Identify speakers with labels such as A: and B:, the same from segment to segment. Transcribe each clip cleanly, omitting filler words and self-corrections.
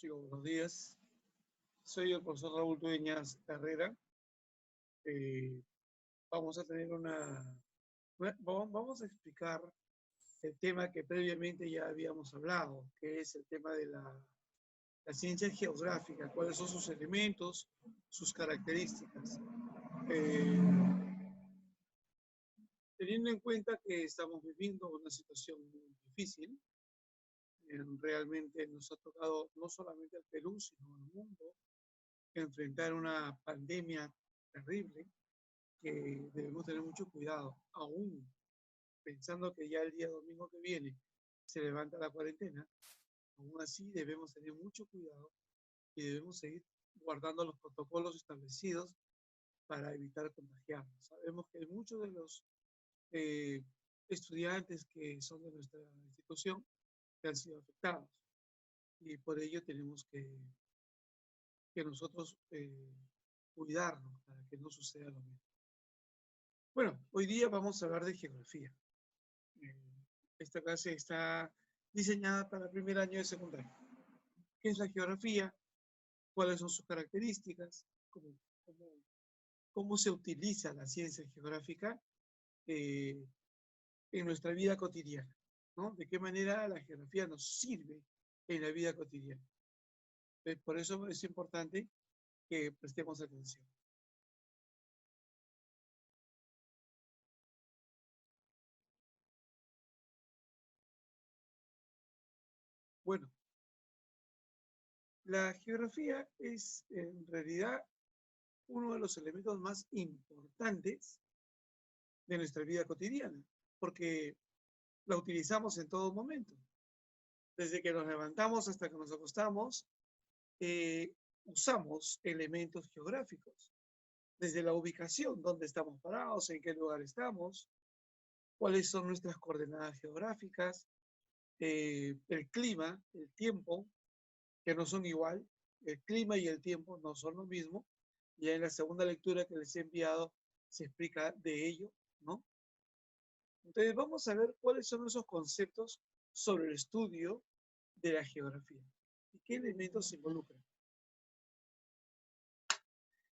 A: Chicos, buenos días. Soy el profesor Raúl Dueñas Herrera. Eh, vamos a tener vamos a explicar el tema que previamente ya habíamos hablado, que es el tema de la ciencia geográfica, cuáles son sus elementos, sus características. Eh, Teniendo en cuenta que estamos viviendo una situación muy difícil, realmente nos ha tocado no solamente al Perú, sino al mundo, enfrentar una pandemia terrible que debemos tener mucho cuidado, aún pensando que ya el día domingo que viene se levanta la cuarentena. Aún así debemos tener mucho cuidado y debemos seguir guardando los protocolos establecidos para evitar contagiarnos. Sabemos que hay muchos de los eh, estudiantes que son de nuestra institución que han sido afectados y por ello tenemos que nosotros cuidarnos para que no suceda lo mismo. Bueno, hoy día vamos a hablar de geografía. Eh, Esta clase está diseñada para el primer año de secundaria. ¿Qué es la geografía? ¿Cuáles son sus características? ¿Cómo, cómo se utiliza la ciencia geográfica eh, en nuestra vida cotidiana? ¿No? ¿De qué manera la geografía nos sirve en la vida cotidiana? Por eso es importante que prestemos atención. Bueno, la geografía es en realidad uno de los elementos más importantes de nuestra vida cotidiana, porque la utilizamos en todo momento. Desde que nos levantamos hasta que nos acostamos, usamos elementos geográficos. Desde la ubicación, dónde estamos parados, en qué lugar estamos, cuáles son nuestras coordenadas geográficas, el clima, el tiempo, que no son igual, el clima y el tiempo no son lo mismo. Ya en la segunda lectura que les he enviado se explica de ello, ¿no? Entonces vamos a ver cuáles son esos conceptos sobre el estudio de la geografía y qué elementos se involucran.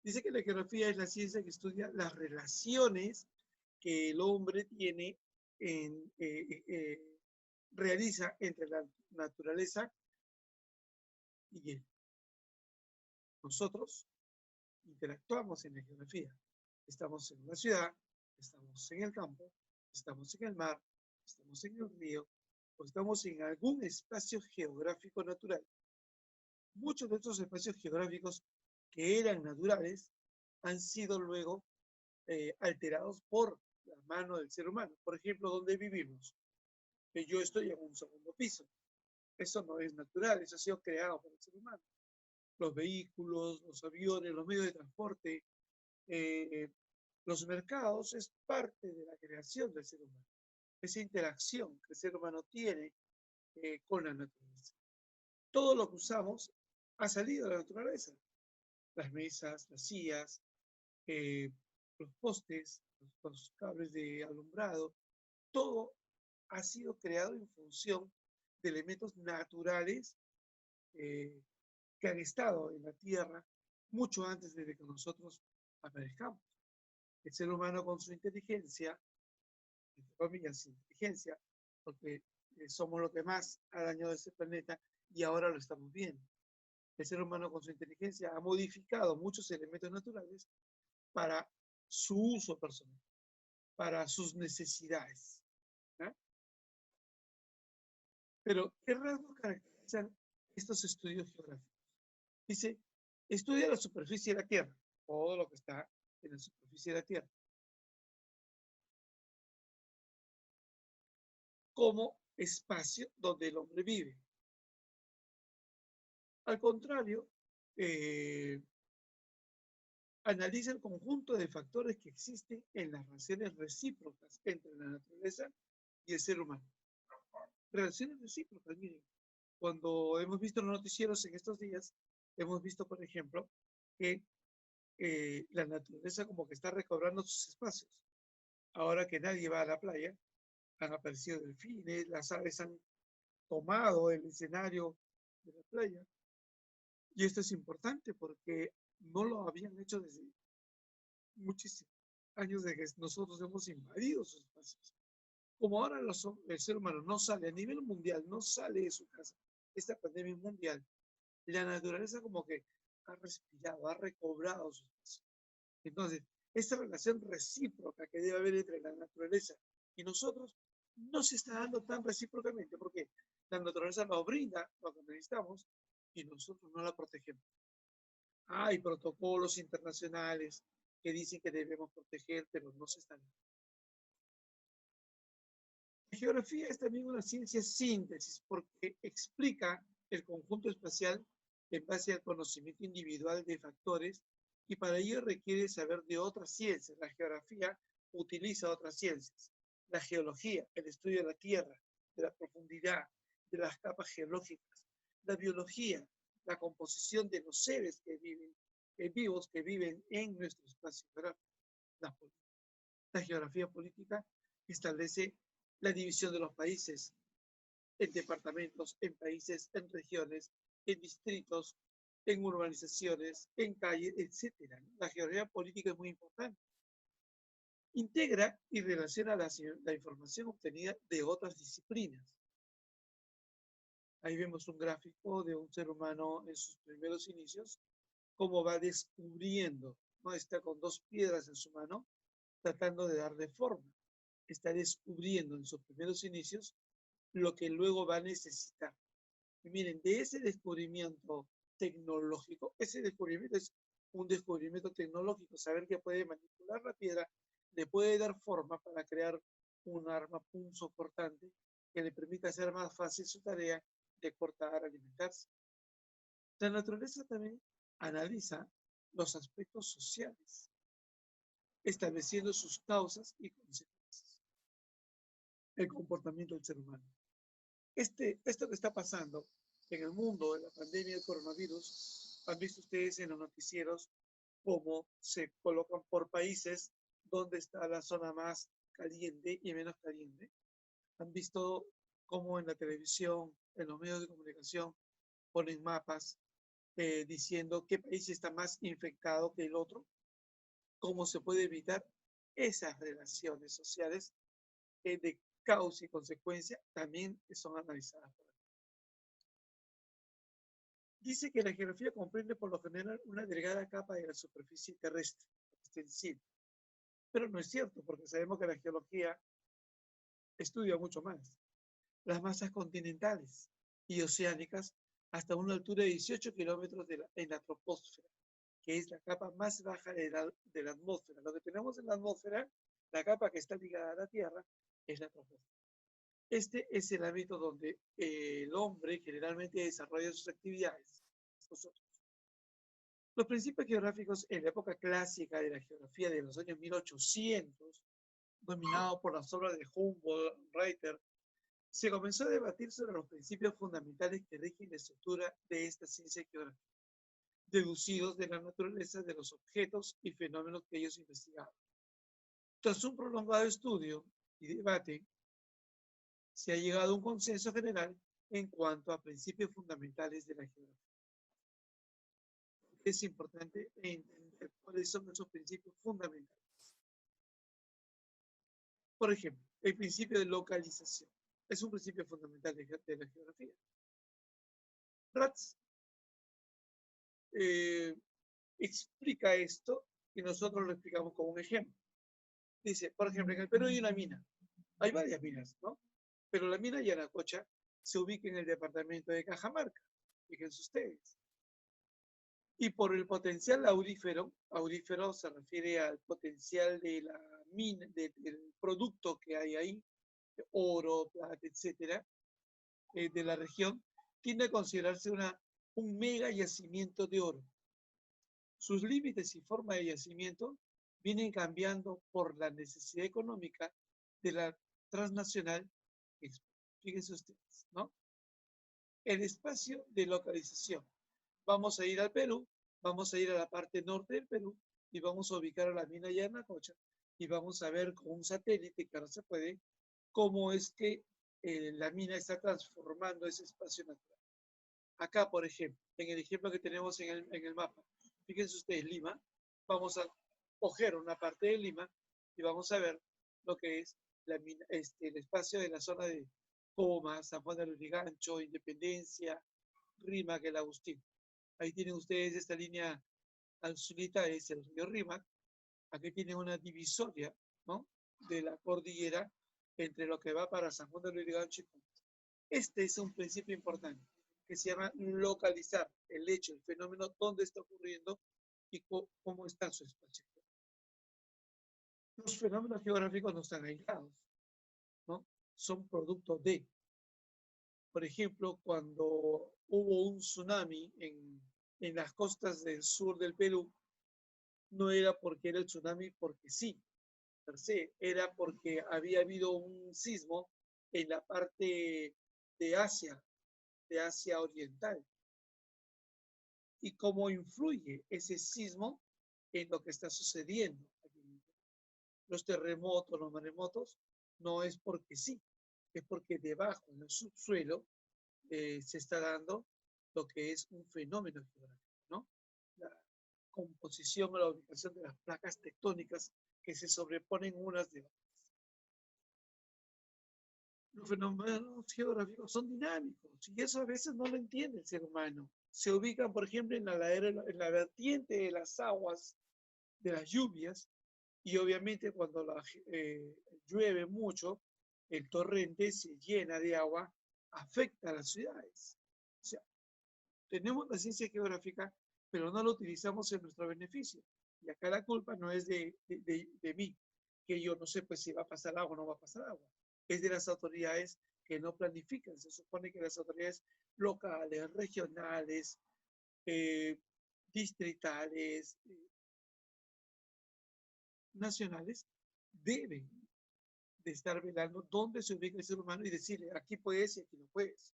A: Dice que la geografía es la ciencia que estudia las relaciones que el hombre tiene realiza entre la naturaleza y él. Nosotros interactuamos en la geografía. Estamos en una ciudad, estamos en el campo, estamos en el mar, estamos en el río, o estamos en algún espacio geográfico natural. Muchos de estos espacios geográficos que eran naturales han sido luego alterados por la mano del ser humano. Por ejemplo, donde vivimos. Que yo estoy en un segundo piso. Eso no es natural, eso ha sido creado por el ser humano. Los vehículos, los aviones, los medios de transporte, eh, los mercados, es parte de la creación del ser humano. Esa interacción que el ser humano tiene con la naturaleza. Todo lo que usamos ha salido de la naturaleza. Las mesas, las sillas, los postes, los cables de alumbrado, todo ha sido creado en función de elementos naturales que han estado en la Tierra mucho antes de que nosotros aparezcamos. El ser humano con su inteligencia, entre comillas, inteligencia, porque somos lo que más ha dañado ese planeta y ahora lo estamos viendo. El ser humano con su inteligencia ha modificado muchos elementos naturales para su uso personal, para sus necesidades. ¿Eh? Pero, ¿qué rasgos caracterizan estos estudios geográficos? Dice, estudia la superficie de la Tierra, todo lo que está en la superficie de la Tierra, como espacio donde el hombre vive. Al contrario, eh, analiza el conjunto de factores que existen en las relaciones recíprocas entre la naturaleza y el ser humano. Relaciones recíprocas, miren, cuando hemos visto los noticieros en estos días, hemos visto, por ejemplo, que la naturaleza como que está recobrando sus espacios. Ahora que nadie va a la playa, han aparecido delfines, las aves han tomado el escenario de la playa. Y esto es importante porque no lo habían hecho desde muchísimos años de que nosotros hemos invadido sus espacios. Como ahora el ser humano no sale a nivel mundial, no sale de su casa, esta pandemia mundial, la naturaleza como que ha respirado, ha recobrado su espacio. Entonces, esta relación recíproca que debe haber entre la naturaleza y nosotros no se está dando tan recíprocamente porque la naturaleza nos brinda lo que necesitamos y nosotros no la protegemos. Hay protocolos internacionales que dicen que debemos proteger, pero no se están dando. La geografía es también una ciencia síntesis porque explica el conjunto espacial en base al conocimiento individual de factores y para ello requiere saber de otras ciencias. La geografía utiliza otras ciencias. La geología, el estudio de la Tierra, de la profundidad, de las capas geológicas. La biología, la composición de los seres que viven, vivos que viven en nuestro espacio geográfico. La geografía política establece la división de los países en departamentos, en países, en regiones, en distritos, en urbanizaciones, en calles, etc. La geografía política es muy importante. Integra y relaciona la información obtenida de otras disciplinas. Ahí vemos un gráfico de un ser humano en sus primeros inicios, cómo va descubriendo, ¿no? Está con dos piedras en su mano, tratando de darle forma. Está descubriendo en sus primeros inicios lo que luego va a necesitar. Y miren, de ese descubrimiento tecnológico, ese descubrimiento es un descubrimiento tecnológico, saber que puede manipular la piedra, le puede dar forma para crear un arma punzocortante que le permita hacer más fácil su tarea de cortar, alimentarse. La naturaleza también analiza los aspectos sociales, estableciendo sus causas y consecuencias. El comportamiento del ser humano. Esto que está pasando en el mundo de la pandemia del coronavirus, han visto ustedes en los noticieros cómo se colocan por países donde está la zona más caliente y menos caliente. Han visto cómo en la televisión, en los medios de comunicación, ponen mapas diciendo qué país está más infectado que el otro, cómo se puede evitar esas relaciones sociales de causa y consecuencia también son analizadas por aquí. Dice que la geografía comprende por lo general una delgada capa de la superficie terrestre, extensible. Pero no es cierto, porque sabemos que la geología estudia mucho más. Las masas continentales y oceánicas hasta una altura de 18 kilómetros en la troposfera, que es la capa más baja de la atmósfera. Lo que tenemos en la atmósfera, la capa que está ligada a la Tierra, es la troposfera. Este es el ámbito donde el hombre generalmente desarrolla sus actividades. Nosotros. Los principios geográficos en la época clásica de la geografía de los años 1800, dominado por las obras de Humboldt, Reiter, se comenzó a debatir sobre los principios fundamentales que rigen la estructura de esta ciencia geográfica, deducidos de la naturaleza de los objetos y fenómenos que ellos investigaban. Tras un prolongado estudio y debate, se ha llegado a un consenso general en cuanto a principios fundamentales de la geografía. Es importante entender cuáles son esos principios fundamentales. Por ejemplo, el principio de localización es un principio fundamental de la geografía. Ratz explica esto y nosotros lo explicamos como un ejemplo. Dice, por ejemplo, en el Perú hay una mina. Hay varias minas, ¿no? Pero la mina Yanacocha se ubica en el departamento de Cajamarca. Fíjense ustedes. Y por el potencial aurífero se refiere al potencial de la mina, del producto que hay ahí, de oro, plata, etcétera, de la región, tiende a considerarse un mega yacimiento de oro. Sus límites y forma de yacimiento vienen cambiando por la necesidad económica de la transnacional. Fíjense ustedes, ¿no? El espacio de localización. Vamos a ir al Perú, vamos a ir a la parte norte del Perú y vamos a ubicar a la mina Yanacocha y vamos a ver con un satélite, que ahora se puede, cómo es que la mina está transformando ese espacio natural. Acá, por ejemplo, en el ejemplo que tenemos en el mapa, fíjense ustedes, Lima, vamos a coger una parte de Lima y vamos a ver lo que es el espacio de la zona de Comas, San Juan de Lurigancho, Independencia, Rímac, el Agustín. Ahí tienen ustedes esta línea azulita, es el río Rímac. Aquí tienen una divisoria, ¿no?, de la cordillera entre lo que va para San Juan de Lurigancho y Comas. Este es un principio importante que se llama localizar el hecho, el fenómeno, dónde está ocurriendo y cómo está su espacio. Los fenómenos geográficos no están aislados, ¿no? Son producto de, por ejemplo, cuando hubo un tsunami en las costas del sur del Perú, no era porque era el tsunami porque sí, per se, era porque había habido un sismo en la parte de Asia Oriental. Y cómo influye ese sismo en lo que está sucediendo. Los terremotos, los maremotos, no es porque sí, es porque debajo, en el subsuelo, se está dando lo que es un fenómeno geográfico, ¿no? La composición o la ubicación de las placas tectónicas que se sobreponen unas de otras. Los fenómenos geográficos son dinámicos y eso a veces no lo entiende el ser humano. Se ubican, por ejemplo, en la vertiente de las aguas, de las lluvias, y obviamente cuando llueve mucho, el torrente se llena de agua, afecta a las ciudades. O sea, tenemos la ciencia geográfica, pero no la utilizamos en nuestro beneficio. Y acá la culpa no es de mí, que yo no sé pues si va a pasar agua o no va a pasar agua. Es de las autoridades que no planifican. Se supone que las autoridades locales, regionales, distritales, nacionales, deben de estar velando dónde se ubica el ser humano y decirle, aquí puedes y aquí no puedes,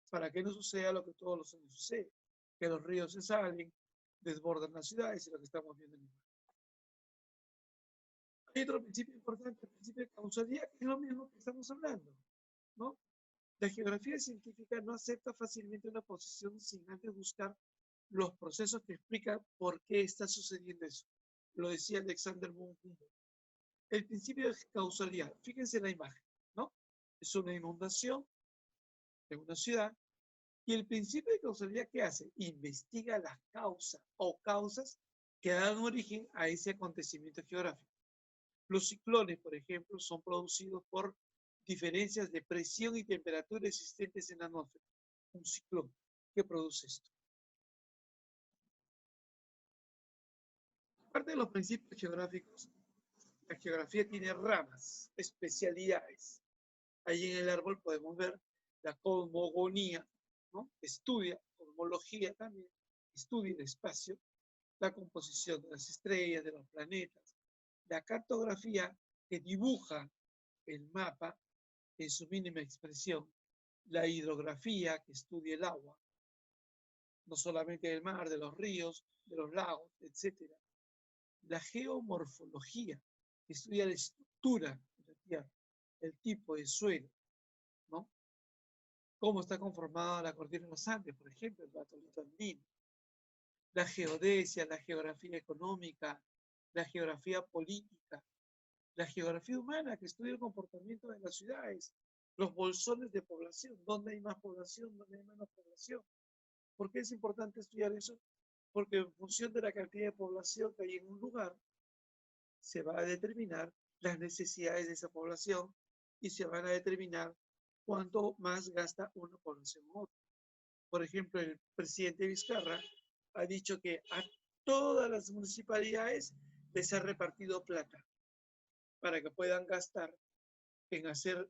A: para que no suceda lo que todos los años sucede, que los ríos se salen, desbordan las ciudades y lo que estamos viendo en el mar. Hay otro principio importante, el principio de causalidad, que es lo mismo que estamos hablando, ¿no? La geografía científica no acepta fácilmente una posición sin antes buscar los procesos que explican por qué está sucediendo eso. Lo decía Alexander von Humboldt. El principio de causalidad, fíjense en la imagen, ¿no? Es una inundación en una ciudad y el principio de causalidad, ¿qué hace? Investiga las causas o causas que dan origen a ese acontecimiento geográfico. Los ciclones, por ejemplo, son producidos por diferencias de presión y temperatura existentes en la atmósfera. Un ciclón, ¿qué produce esto? Aparte de los principios geográficos, la geografía tiene ramas, especialidades. Ahí en el árbol podemos ver la cosmogonía, ¿no? Estudia, cosmología también, estudia el espacio, la composición de las estrellas, de los planetas, la cartografía que dibuja el mapa en su mínima expresión, la hidrografía que estudia el agua, no solamente del mar, de los ríos, de los lagos, etc. La geomorfología que estudia la estructura de la tierra, el tipo de suelo, ¿no? Cómo está conformada la cordillera de los Andes, por ejemplo, el batolito andino. La geodesia, la geografía económica, la geografía política, la geografía humana que estudia el comportamiento de las ciudades, los bolsones de población, dónde hay más población, dónde hay menos población. ¿Por qué es importante estudiar eso? Porque en función de la cantidad de población que hay en un lugar, se va a determinar las necesidades de esa población y se van a determinar cuánto más gasta una población u otra. Por ejemplo, el presidente Vizcarra ha dicho que a todas las municipalidades les ha repartido plata para que puedan gastar en hacer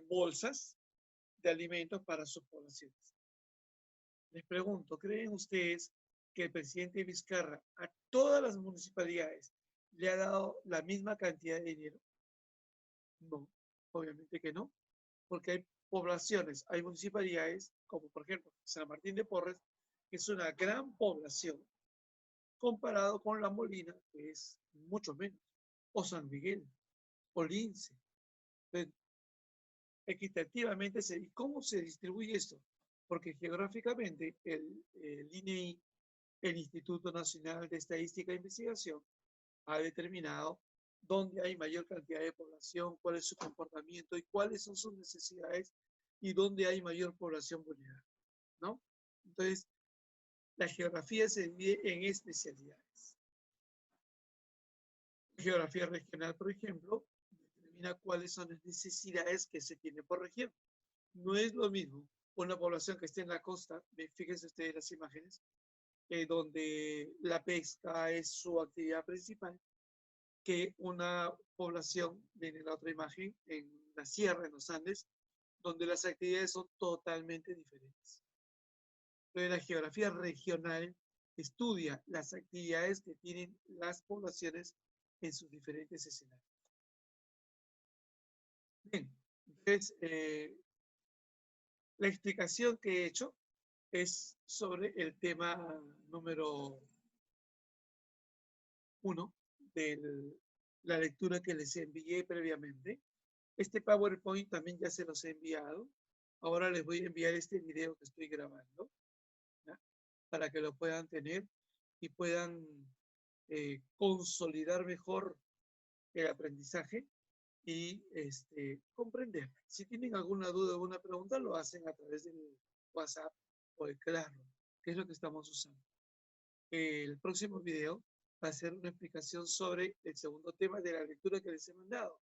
A: bolsas de alimentos para sus poblaciones. Les pregunto, ¿creen ustedes que el presidente Vizcarra a todas las municipalidades le ha dado la misma cantidad de dinero? No, obviamente que no, porque hay poblaciones, hay municipalidades, como por ejemplo San Martín de Porres, que es una gran población, comparado con La Molina, que es mucho menos, o San Miguel, o Lince. Entonces, equitativamente, ¿y cómo se distribuye esto? porque geográficamente el INEI, el Instituto Nacional de Estadística e Investigación, ha determinado dónde hay mayor cantidad de población, cuál es su comportamiento y cuáles son sus necesidades y dónde hay mayor población vulnerable, ¿no? Entonces, la geografía se divide en especialidades. Geografía regional, por ejemplo, determina cuáles son las necesidades que se tienen por región. No es lo mismo una población que esté en la costa, fíjense ustedes las imágenes, donde la pesca es su actividad principal, que una población, viene la otra imagen, en la sierra, en los Andes, donde las actividades son totalmente diferentes. Entonces, la geografía regional estudia las actividades que tienen las poblaciones en sus diferentes escenarios. Bien, entonces, la explicación que he hecho es sobre el tema número 1 de la lectura que les envié previamente. Este PowerPoint también ya se los he enviado. Ahora les voy a enviar este video que estoy grabando, ¿ya? Para que lo puedan tener y puedan consolidar mejor el aprendizaje y comprender. Si tienen alguna duda o alguna pregunta, lo hacen a través del WhatsApp o el Classroom, que es lo que estamos usando. El próximo video va a ser una explicación sobre el segundo tema de la lectura que les he mandado,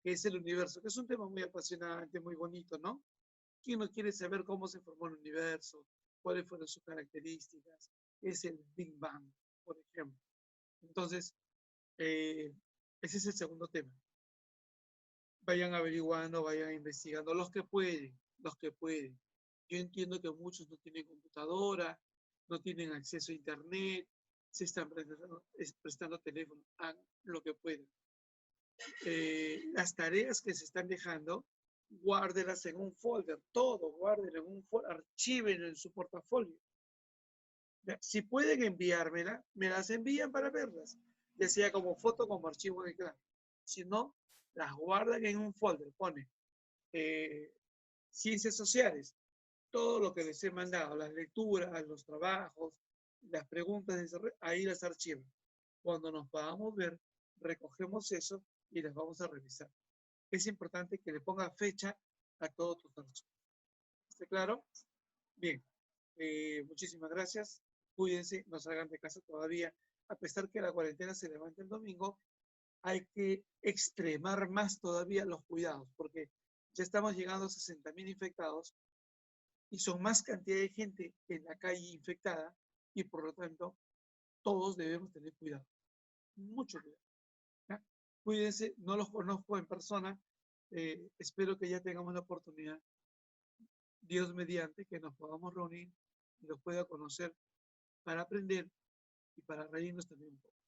A: que es el universo, que es un tema muy apasionante, muy bonito, ¿no? ¿Quién no quiere saber cómo se formó el universo? ¿Cuáles fueron sus características? Es el Big Bang, por ejemplo. Entonces, ese es el segundo tema. Vayan averiguando, vayan investigando, los que pueden, los que pueden. Yo entiendo que muchos no tienen computadora, no tienen acceso a internet, se están prestando teléfono, hagan lo que pueden. Las tareas que se están dejando, guárdelas en un folder, todo, guárdenlo en un folder, archívenlo en su portafolio. Si pueden enviármela, me las envían para verlas, ya sea como foto, como archivo de clase. Si no, las guardan en un folder, pone ciencias sociales, todo lo que les he mandado, las lecturas, los trabajos, las preguntas, ahí las archivan. Cuando nos podamos ver, recogemos eso y las vamos a revisar. Es importante que le ponga fecha a todos tus archivos. ¿Está claro? Bien, muchísimas gracias. Cuídense, no salgan de casa todavía. A pesar que la cuarentena se levanta el domingo, hay que extremar más todavía los cuidados, porque ya estamos llegando a 60.000 infectados y son más cantidad de gente en la calle infectada y por lo tanto todos debemos tener cuidado, mucho cuidado. ¿Ya? Cuídense, no los conozco en persona, espero que ya tengamos la oportunidad, Dios mediante, que nos podamos reunir y los pueda conocer para aprender y para reírnos también un poco.